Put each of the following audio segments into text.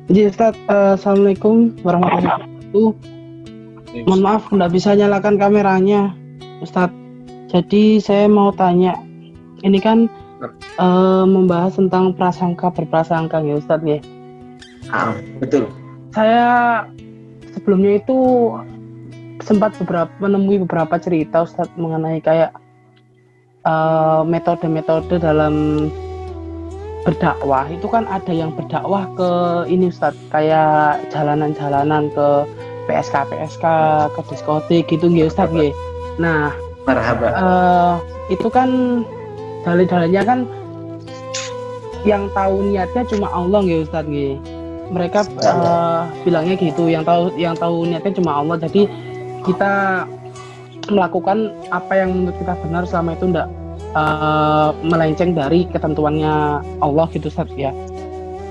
Jadi Ustaz, Assalamualaikum warahmatullahi wabarakatuh. Mohon maaf, nggak bisa nyalakan kameranya, Ustaz. Jadi saya mau tanya, ini kan membahas tentang prasangka berprasangka ya Ustaz ya. Betul. Saya sebelumnya itu sempat menemui beberapa cerita Ustaz mengenai kayak metode-metode dalam berdakwah. Itu kan ada yang berdakwah ke ini Ustaz, kayak jalanan-jalanan ke PSK, ke diskotik gitu nggih Ustaz nggih. Nah, Marhaba. itu kan dalil-dalilnya kan yang tahu niatnya cuma Allah nggih Ustaz nggih. Mereka bilangnya gitu, yang tahu niatnya cuma Allah. Jadi kita melakukan apa yang menurut kita benar selama itu enggak melenceng dari ketentuannya Allah gitu Ustaz ya.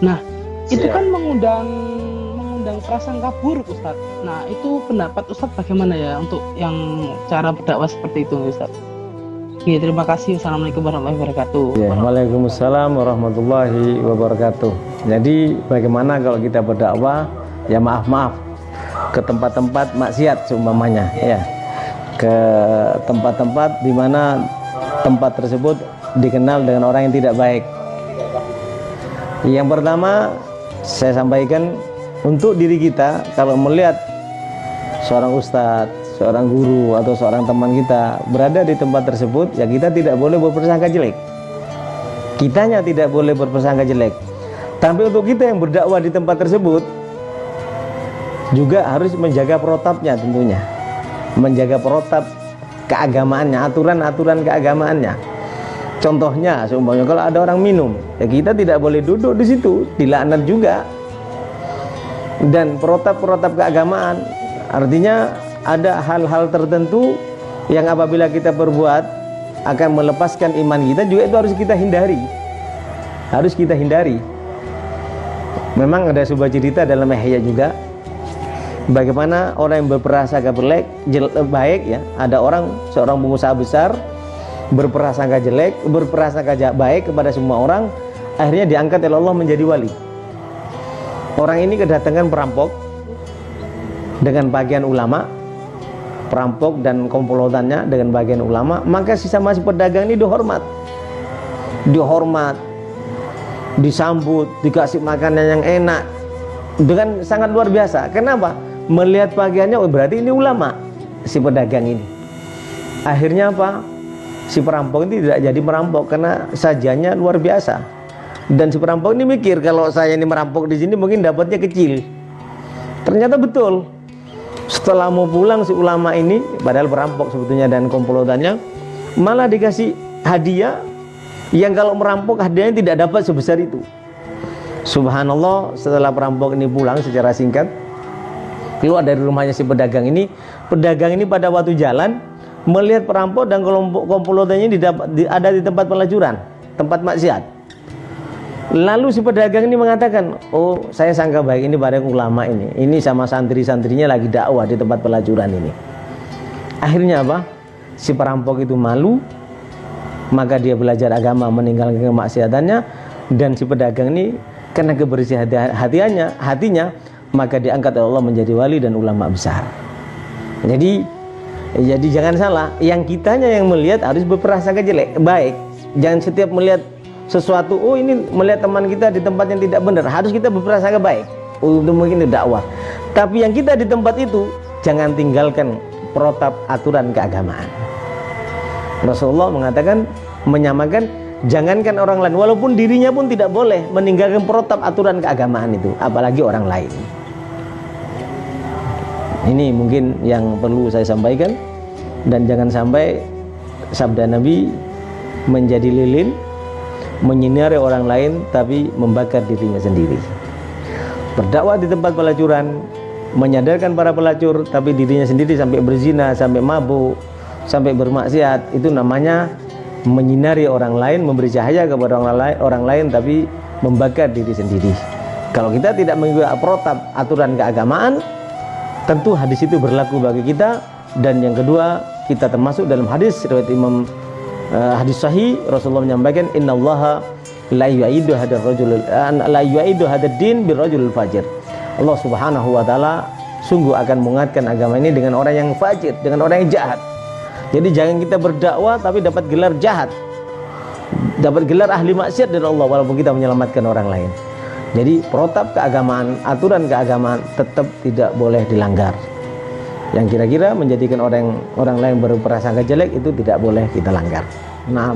Nah, itu kan mengundang prasangka buruk Ustaz. Nah, itu pendapat Ustaz bagaimana ya untuk yang cara berdakwah seperti itu Ustaz? Ya, terima kasih. Assalamualaikum warahmatullahi wabarakatuh. Ya, waalaikumsalam warahmatullahi wabarakatuh. Jadi bagaimana kalau kita berdakwah ya maaf ke tempat-tempat maksiat seumpamanya ya, ke tempat-tempat di mana tempat tersebut dikenal dengan orang yang tidak baik. Yang pertama saya sampaikan, untuk diri kita kalau melihat seorang ustadz, seorang guru atau seorang teman kita berada di tempat tersebut, ya kita tidak boleh berprasangka jelek. Kitanya tidak boleh berprasangka jelek. Tapi untuk kita yang berdakwah di tempat tersebut juga harus menjaga protapnya tentunya. Menjaga protap keagamaannya, aturan-aturan keagamaannya. Contohnya, seumpamanya kalau ada orang minum, ya kita tidak boleh duduk di situ, dilaknat juga. Dan protap-protap keagamaan, artinya ada hal-hal tertentu yang apabila kita berbuat akan melepaskan iman kita, juga itu harus kita hindari. Harus kita hindari. Memang ada sebuah cerita dalam Ihya juga, bagaimana orang yang berprasangka baik ya, ada seorang pengusaha besar berprasangka jelek, berprasangka baik kepada semua orang, akhirnya diangkat oleh Allah menjadi wali. Orang ini kedatangan perampok dengan bagian ulama, perampok dan komplotannya dengan bagian ulama, maka sesama si pedagang ini dihormat, disambut, dikasih makanan yang enak dengan sangat luar biasa. Kenapa? Melihat pakaiannya, oh berarti ini ulama si pedagang ini. Akhirnya apa? Si perampok ini tidak jadi merampok karena sajiannya luar biasa. Dan si perampok ini mikir, kalau saya ini merampok di sini mungkin dapatnya kecil. Ternyata betul. Setelah mau pulang si ulama ini, padahal perampok sebetulnya dan komplotannya, malah dikasih hadiah yang kalau merampok hadiahnya tidak dapat sebesar itu. Subhanallah, setelah perampok ini pulang secara singkat, keluar dari rumahnya si pedagang ini pada waktu jalan melihat perampok dan kelompok komplotannya ada di tempat pelacuran, tempat maksiat. Lalu si pedagang ini mengatakan, oh saya sangka baik ini bareng ulama ini sama santri-santrinya lagi dakwah di tempat pelacuran ini. Akhirnya apa? Si perampok itu malu, maka dia belajar agama, meninggalkan kemaksiatannya. Dan si pedagang ini karena kebersihan hatinya, maka diangkat oleh Allah menjadi wali dan ulama besar. Jadi jangan salah, yang kitanya yang melihat harus berprasangka baik. Jangan setiap melihat sesuatu, oh ini melihat teman kita di tempat yang tidak benar, harus kita berprasangka baik untuk mungkin dakwah. Tapi yang kita di tempat itu jangan tinggalkan protap aturan keagamaan. Rasulullah mengatakan, menyamakan, jangankan orang lain, walaupun dirinya pun tidak boleh meninggalkan protap aturan keagamaan itu, apalagi orang lain. Ini mungkin yang perlu saya sampaikan. Dan jangan sampai sabda Nabi menjadi lilin, menyinari orang lain tapi membakar dirinya sendiri. Berdakwah di tempat pelacuran, menyadarkan para pelacur tapi dirinya sendiri sampai berzina, sampai mabuk, sampai bermaksiat, itu namanya menyinari orang lain, memberi cahaya kepada orang lain tapi membakar diri sendiri. Kalau kita tidak mengikuti protap aturan keagamaan, tentu hadis itu berlaku bagi kita. Dan yang kedua, kita termasuk dalam hadis riwayat Imam hadis sahih, Rasulullah menyampaikan, innallaha la yu'idu hadar rajul la yu'idu hadad din birrajul fajir. Allah Subhanahu wa taala sungguh akan menguatkan agama ini dengan orang yang fajir, dengan orang yang jahat. Jadi jangan kita berdakwah tapi dapat gelar jahat, dapat gelar ahli maksiat dari Allah walaupun kita menyelamatkan orang lain. Jadi protap keagamaan, aturan keagamaan tetap tidak boleh dilanggar. Yang kira-kira menjadikan orang lain berprasangka jelek itu tidak boleh kita langgar. Nah.